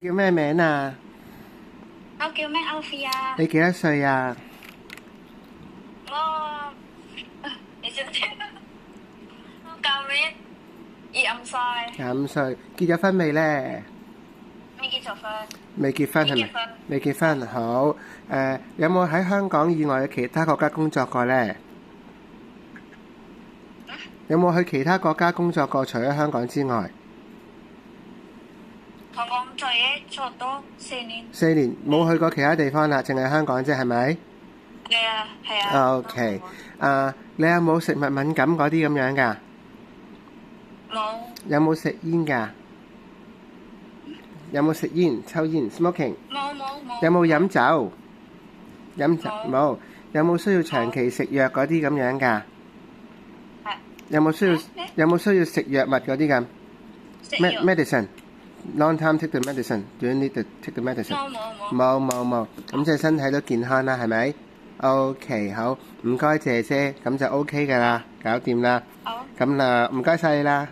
叫咩名啊？我叫咩Alfia，你幾多歲啊？我你知唔知？我今年25歲，25歲，結咗婚未呢？未結咗婚，未結婚係咪？未結婚，未結婚，好。有冇喺香港以外嘅其他國家工作過呢？有冇去其他國家工作過？除咗香港之外同我做嘢做多4年， ，4年冇去過其他地方啦，淨係香港啫，係咪係啊， ？OK。你有冇食物敏感嗰啲咁樣㗎？冇有冇食煙㗎？有冇食煙、抽煙 （smoking）？冇，有冇飲酒？飲酒冇冇。有冇需要長期食藥嗰啲咁樣㗎？係有冇需要咩有冇需要食藥物嗰啲咁食藥？ ？medicine，long time take the medicine。Do you need to take the medicine？冇。咁即係身體都健康啦，係咪？OK，好，唔該姐姐，咁就 OK 㗎啦，搞掂啦。好。咁啦，唔該晒你啦。